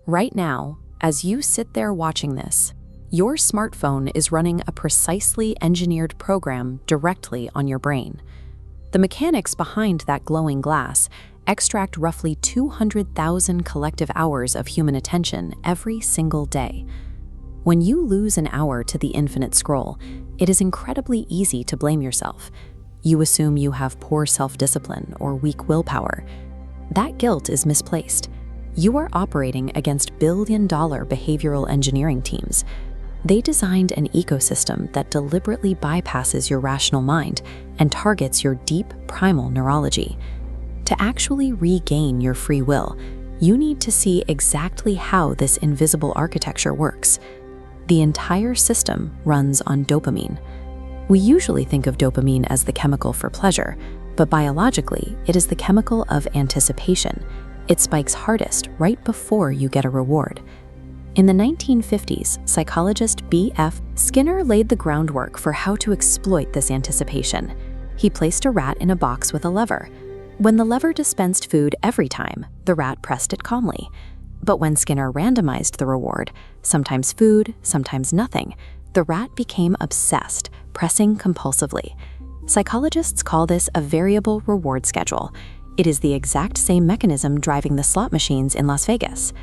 Right now, as you sit there watching this, your smartphone is running a precisely engineered program directly on your brain. The mechanics behind that glowing glass extract roughly 200,000 collective hours of human attention every single day. When you lose an hour to the infinite scroll, it is incredibly easy to blame yourself. You assume you have poor self-discipline or weak willpower. That guilt is misplaced. You are operating against billion-dollar behavioral engineering teams. They designed an ecosystem that deliberately bypasses your rational mind and targets your deep, primal neurology. To actually regain your free will, you need to see exactly how this invisible architecture works. The entire system runs on dopamine. We usually think of dopamine as the chemical for pleasure, but biologically, it is the chemical of anticipation. It spikes hardest right before you get a reward. In the 1950s, psychologist B.F. Skinner laid the groundwork for how to exploit this anticipation. He placed a rat in a box with a lever. When the lever dispensed food every time, the rat pressed it calmly. But when Skinner randomized the reward, sometimes food, sometimes nothing, the rat became obsessed, pressing compulsively. Psychologists call this a variable reward schedule. It is the exact same mechanism driving the slot machines in Las Vegas.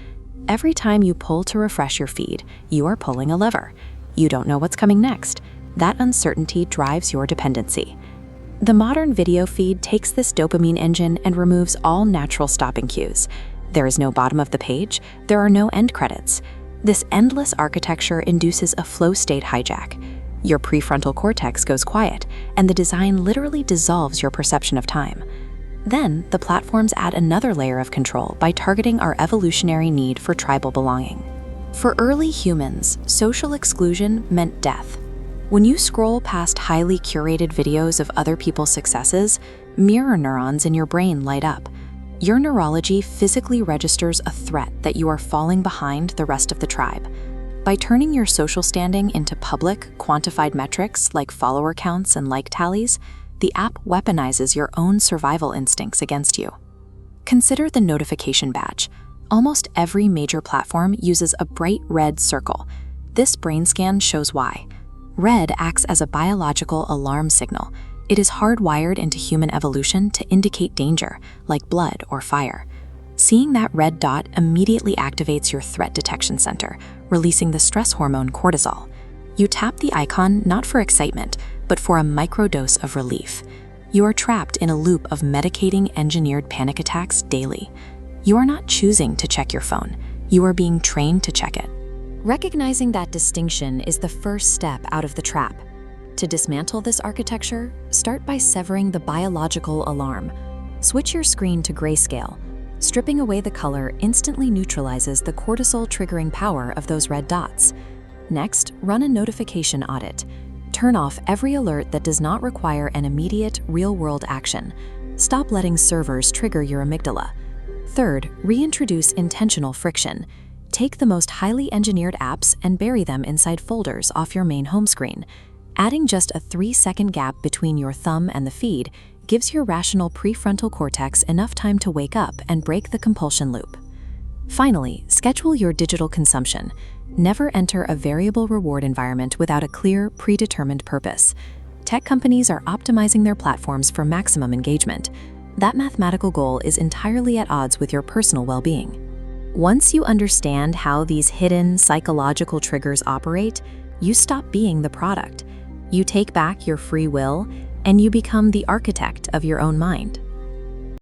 Every time you pull to refresh your feed, you are pulling a lever. You don't know what's coming next. That uncertainty drives your dependency. The modern video feed takes this dopamine engine and removes all natural stopping cues. There is no bottom of the page, there are no end credits. This endless architecture induces a flow state hijack. Your prefrontal cortex goes quiet, and the design literally dissolves your perception of time. Then, the platforms add another layer of control by targeting our evolutionary need for tribal belonging. For early humans, social exclusion meant death. When you scroll past highly curated videos of other people's successes, mirror neurons in your brain light up. Your neurology physically registers a threat that you are falling behind the rest of the tribe. By turning your social standing into public, quantified metrics like follower counts and like tallies, the app weaponizes your own survival instincts against you. Consider the notification badge. Almost every major platform uses a bright red circle. This brain scan shows why. Red acts as a biological alarm signal. It is hardwired into human evolution to indicate danger, like blood or fire. Seeing that red dot immediately activates your threat detection center, releasing the stress hormone cortisol. You tap the icon not for excitement, but for a microdose of relief. You are trapped in a loop of medicating engineered panic attacks daily. You are not choosing to check your phone. You are being trained to check it. Recognizing that distinction is the first step out of the trap. To dismantle this architecture, start by severing the biological alarm. Switch your screen to grayscale. Stripping away the color instantly neutralizes the cortisol-triggering power of those red dots. Next, run a notification audit. Turn off every alert that does not require an immediate, real-world action. Stop letting servers trigger your amygdala. Third, reintroduce intentional friction. Take the most highly engineered apps and bury them inside folders off your main home screen. Adding just a 3-second gap between your thumb and the feed gives your rational prefrontal cortex enough time to wake up and break the compulsion loop. Finally, schedule your digital consumption. Never enter a variable reward environment without a clear, predetermined purpose. Tech companies are optimizing their platforms for maximum engagement. That mathematical goal is entirely at odds with your personal well-being. Once you understand how these hidden psychological triggers operate, you stop being the product. You take back your free will, and you become the architect of your own mind.